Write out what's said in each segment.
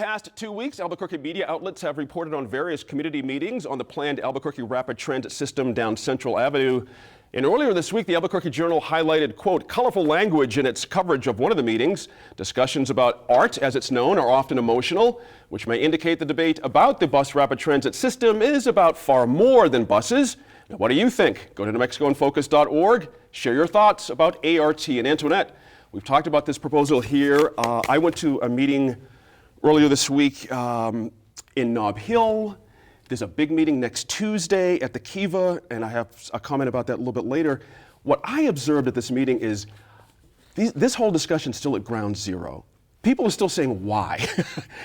Past 2 weeks, Albuquerque media outlets have reported on various community meetings on the planned Albuquerque Rapid Transit System down Central Avenue. And earlier this week, the Albuquerque Journal highlighted, quote, colorful language in its coverage of one of the meetings. Discussions about art, as it's known, are often emotional, which may indicate the debate about the bus rapid transit system is about far more than buses. Now, what do you think? Go to NewMexicoInFocus.org. Share your thoughts about ART. And Antoinette, we've talked about this proposal here. I went to a meeting earlier this week in Nob Hill. There's a big meeting next Tuesday at the Kiva, and I have a comment about that a little bit later. What I observed at this meeting is this whole discussion is still at ground zero. People are still saying why.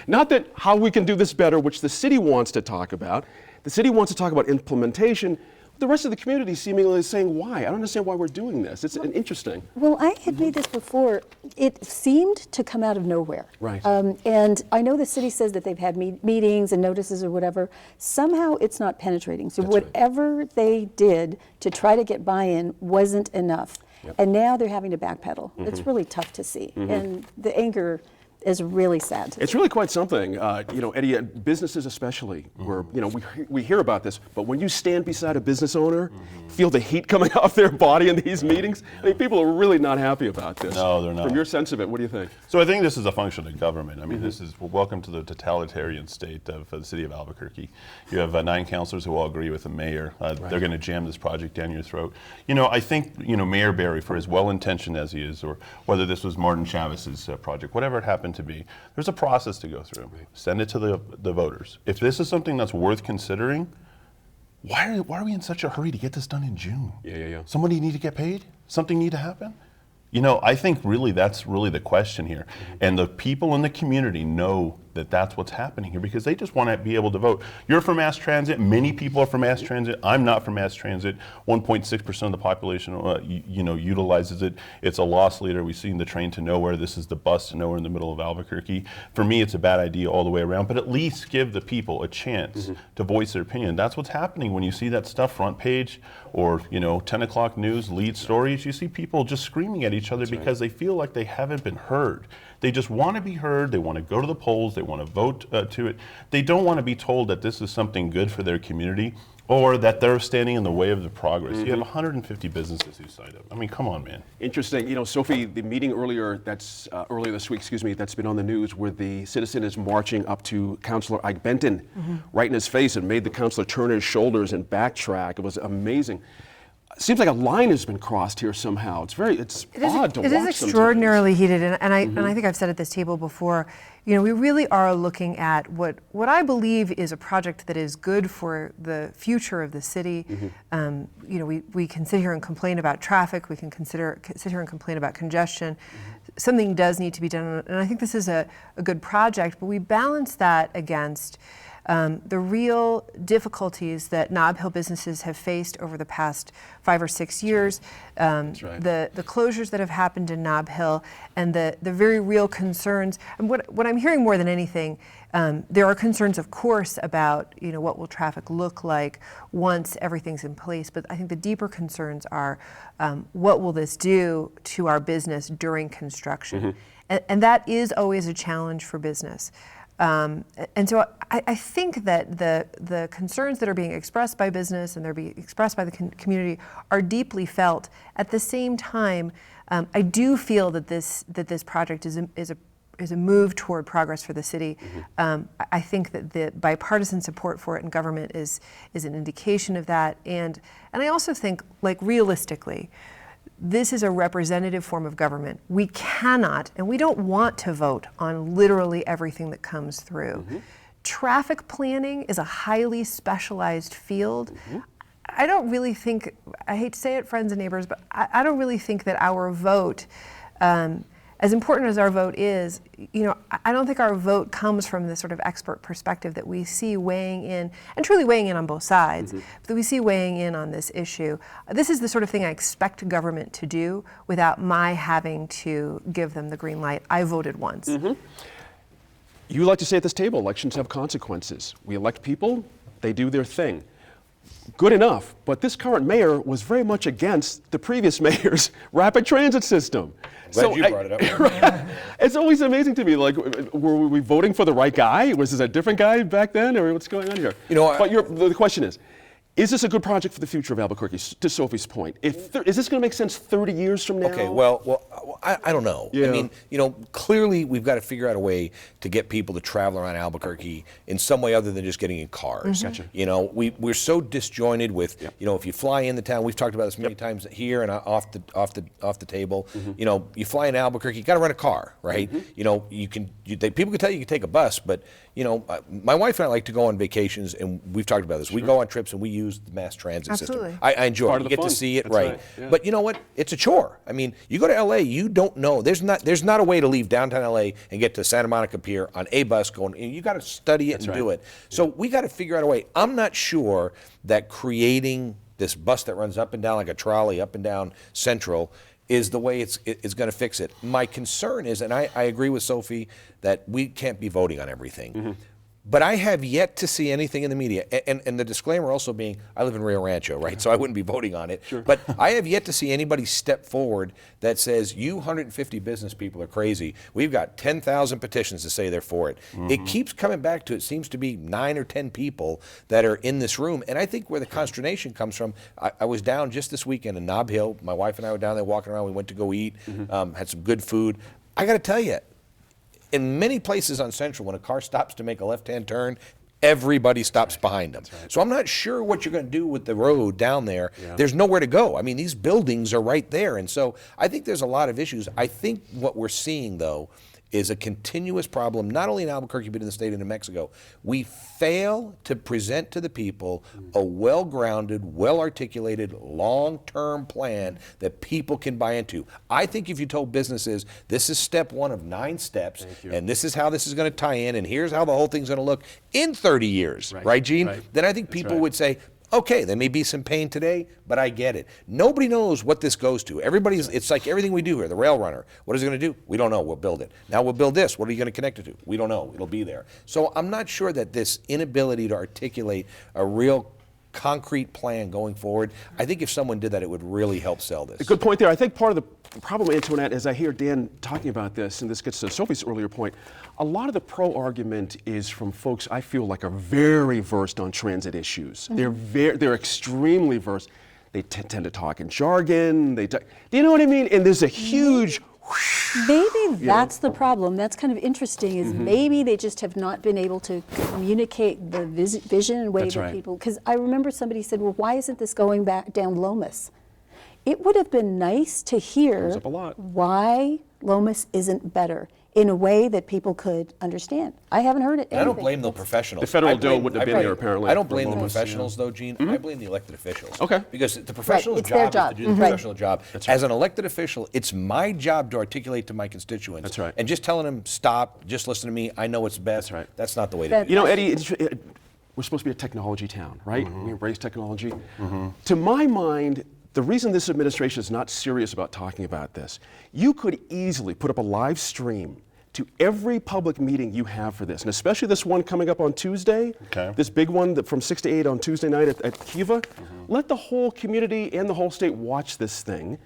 Not that how we can do this better, which the city wants to talk about. The city wants to talk about implementation. The rest of the community seemingly is saying why. I don't understand why we're doing this. It's interesting. Well, I had made this before. It seemed to come out of nowhere. Right. And I know the city says that they've had meetings and notices or whatever. Somehow it's not penetrating. So That's right. whatever they did to try to get buy-in wasn't enough. Yep. And now they're having to backpedal. It's really tough to see. And the anger is really sad to It's see. really quite something. You know, Eddie, businesses especially, where, you know, we hear about this, but when you stand beside a business owner, feel the heat coming off their body in these meetings, I mean, people are really not happy about this. No, they're not. From your sense of it, what do you think? So I think this is a function of government. I mean, this is, welcome to the totalitarian state of the city of Albuquerque. You have 9 councilors who all agree with the mayor. They're going to jam this project down your throat. You know, I think, you know, Mayor Barry, for as well-intentioned as he is, or whether this was Martin Chavez's project, whatever it happened to be, there's a process to go through. Send it to the voters. If this is something that's worth considering, why are we in such a hurry to get this done in June? Yeah. Somebody need to get paid? Something need to happen? You know, I think really that's really the question here. And the people in the community know that that's what's happening here because they just want to be able to vote. You're for mass transit. Many people are for mass transit. I'm not for mass transit. 1.6% of the population, you know, utilizes it. It's a loss leader. We've seen the train to nowhere. This is the bus to nowhere in the middle of Albuquerque. For me, it's a bad idea all the way around, but at least give the people a chance to voice their opinion. That's what's happening when you see that stuff front page or, you know, 10 o'clock news lead stories. You see people just screaming at each other because they feel like they haven't been heard. They just want to be heard. They want to go to the polls. They want to vote to it. They don't want to be told that this is something good for their community or that they're standing in the way of the progress. You have 150 businesses who signed up. I mean, come on, man. Interesting. You know, Sophie, the meeting earlier this week, that's been on the news where the citizen is marching up to Councilor Ike Benton right in his face and made the councilor turn his shoulders and backtrack. It was amazing. Seems like a line has been crossed here somehow. It's odd to watch. It is extraordinarily heated, and I think I've said at this table before. You know, we really are looking at what I believe is a project that is good for the future of the city. You know, we can sit here and complain about traffic. We can sit here and complain about congestion. Something does need to be done, and I think this is a good project. But we balance that against the real difficulties that Nob Hill businesses have faced over the past 5 or 6 years, the closures that have happened in Nob Hill, and the very real concerns. And what I'm hearing more than anything, there are concerns, of course, about, you know, what will traffic look like once everything's in place. But I think the deeper concerns are, what will this do to our business during construction? And that is always a challenge for business. And so I think that the concerns that are being expressed by business and they're being expressed by the community are deeply felt. At the same time, I do feel that this project is a move toward progress for the city. I think that the bipartisan support for it in government is an indication of that. And I also think, like, realistically, this is a representative form of government. We cannot, and we don't want to vote on literally everything that comes through. Traffic planning is a highly specialized field. I don't really think, I hate to say it, friends and neighbors, but I don't really think that our vote, as important as our vote is, you know, I don't think our vote comes from this sort of expert perspective that we see weighing in, and truly weighing in on both sides, but that we see weighing in on this issue. This is the sort of thing I expect government to do without my having to give them the green light. I voted once. You like to say at this table, elections have consequences. We elect people, they do their thing. good enough, but this current mayor was very much against the previous mayor's rapid transit system. Glad you brought it up. It's always amazing to me, like, were we voting for the right guy? Was this a different guy back then, or what's going on here? You know, but the question is this a good project for the future of Albuquerque, to Sophie's point? Is this going to make sense 30 years from now? Okay, well, I don't know. Yeah. I mean, clearly we've got to figure out a way to get people to travel around Albuquerque in some way other than just getting in cars. Gotcha. We're so disjointed with, if you fly in the town, we've talked about this many times here and off the table. You fly in Albuquerque, you got to rent a car, right? People can tell you can take a bus, but my wife and I like to go on vacations, and we've talked about this. We go on trips and we use the mass transit Absolutely. system. I enjoy Part it. of You the get to fun. see it, That's right, yeah. But you know what? It's a chore. I mean, you go to LA, you don't know. There's not a way to leave downtown LA and get to Santa Monica Pier on a bus going. You got to study it and do it. So we got to figure out a way. I'm not sure that creating this bus that runs up and down like a trolley up and down Central is the way it's going to fix it. My concern is, and I agree with Sophie, that we can't be voting on everything. But I have yet to see anything in the media, and the disclaimer also being, I live in Rio Rancho, right? So I wouldn't be voting on it. But I have yet to see anybody step forward that says, you 150 business people are crazy. We've got 10,000 petitions to say they're for it. It keeps coming back to, it seems to be 9 or 10 people that are in this room. And I think where the consternation comes from, I was down just this weekend in Nob Hill. My wife and I were down there walking around. We went to go eat, had some good food. I got to tell you, in many places on Central, when a car stops to make a left-hand turn, everybody stops behind them. So I'm not sure what you're going to do with the road down there. There's nowhere to go. I mean, these buildings are right there. And so I think there's a lot of issues. I think what we're seeing, though, is a continuous problem, not only in Albuquerque, but in the state of New Mexico. We fail to present to the people a well-grounded, well-articulated, long-term plan that people can buy into. I think if you told businesses, this is step 1 of 9 steps, and this is how this is going to tie in, and here's how the whole thing's going to look in 30 years, right, Gene? Then I think people would say, okay, there may be some pain today, but I get it. Nobody knows what this goes to. It's like everything we do here, the rail runner. What is it going to do? We don't know. We'll build it. Now we'll build this. What are you going to connect it to? We don't know. It'll be there. So I'm not sure that this inability to articulate a real concrete plan going forward, I think if someone did that, it would really help sell this. Good point there. I think part of the problem, Antoinette, as I hear Dan talking about this, and this gets to Sophie's earlier point, a lot of the pro-argument is from folks I feel like are very versed on transit issues. They're extremely versed. They tend to talk in jargon. Do you know what I mean? And there's a huge Maybe that's the problem. That's kind of interesting, is maybe they just have not been able to communicate the vision in a way That's that right. people, because I remember somebody said, well, why isn't this going back down Lomas? It would have been nice to hear Comes up a lot. why Lomas isn't better in a way that people could understand. I haven't heard it. And I don't blame the professionals. The federal I blame- dough wouldn't have I been blame- there, apparently, I don't for blame the Lomas, professionals, though, Gene. I blame the elected officials. Okay. Because the professional's it's their job is to do the job. professional job. As an elected official, it's my job to articulate to my constituents. That's right. And just telling them, stop, just listen to me, I know what's best. That's right. That's not the way to That- do it. You know, Eddie, we're supposed to be a technology town, right? We embrace technology. To my mind, the reason this administration is not serious about talking about this, you could easily put up a live stream to every public meeting you have for this, and especially this one coming up on Tuesday, this big one from 6 to 8 on Tuesday night at Kiva. Let the whole community and the whole state watch this thing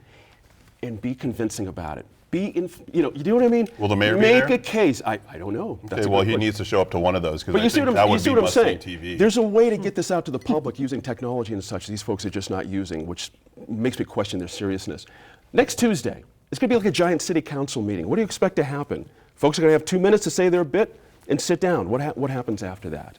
and be convincing about it. You know what I mean? Will the mayor be Make there? a case. I don't know. That's Okay, a well, good he question. needs to show up to one of those because But I you see think what that I'm, would you see be what I'm must-see saying? TV. There's a way to get this out to the public using technology and such these folks are just not using, which makes me question their seriousness. Next Tuesday, it's going to be like a giant city council meeting. What do you expect to happen? Folks are going to have 2 minutes to say their bit and sit down. What happens after that?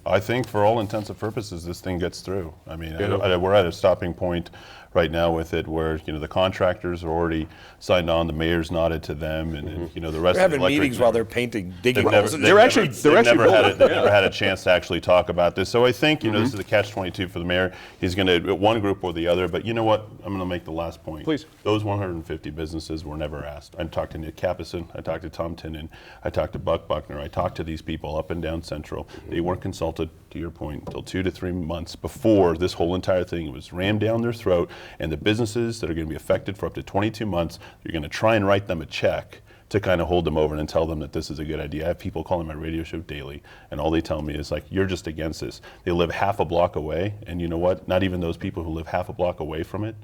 I think for all intents and purposes, this thing gets through. I mean, we're at a stopping point right now with it where, the contractors are already signed on, the mayor's nodded to them, and the rest They're of the having electric. meetings while they're painting, digging They've holes. never, in they've the- actually- never, they're they've actually never had building. they've never had a chance to actually talk about this. So I think, this is the catch-22 for the mayor. He's going to, one group or the other, but you know what? I'm going to make the last point. Please. Those 150 businesses were never asked. I talked to Nick Capison, I talked to Tom Tinnen, I talked to Buck Buckner, I talked to these people up and down Central. They weren't consulted, to your point, until 2 to 3 months before this whole entire thing was rammed down their throat, and the businesses that are going to be affected for up to 22 months, you're going to try and write them a check to kind of hold them over and tell them that this is a good idea. I have people calling my radio show daily, and all they tell me is like, you're just against this. They live half a block away, and you know what? Not even those people who live half a block away from it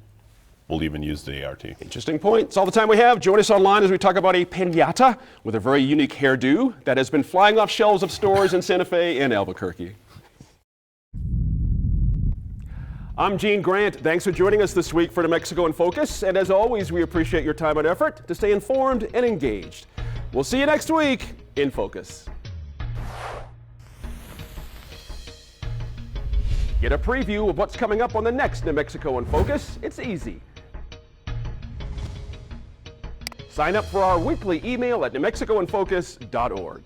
will even use the ART. Interesting point. It's all the time we have. Join us online as we talk about a piñata with a very unique hairdo that has been flying off shelves of stores in Santa Fe and Albuquerque. I'm Gene Grant. Thanks for joining us this week for New Mexico in Focus. And as always, we appreciate your time and effort to stay informed and engaged. We'll see you next week in Focus. Get a preview of what's coming up on the next New Mexico in Focus. It's easy. Sign up for our weekly email at newmexicoinfocus.org.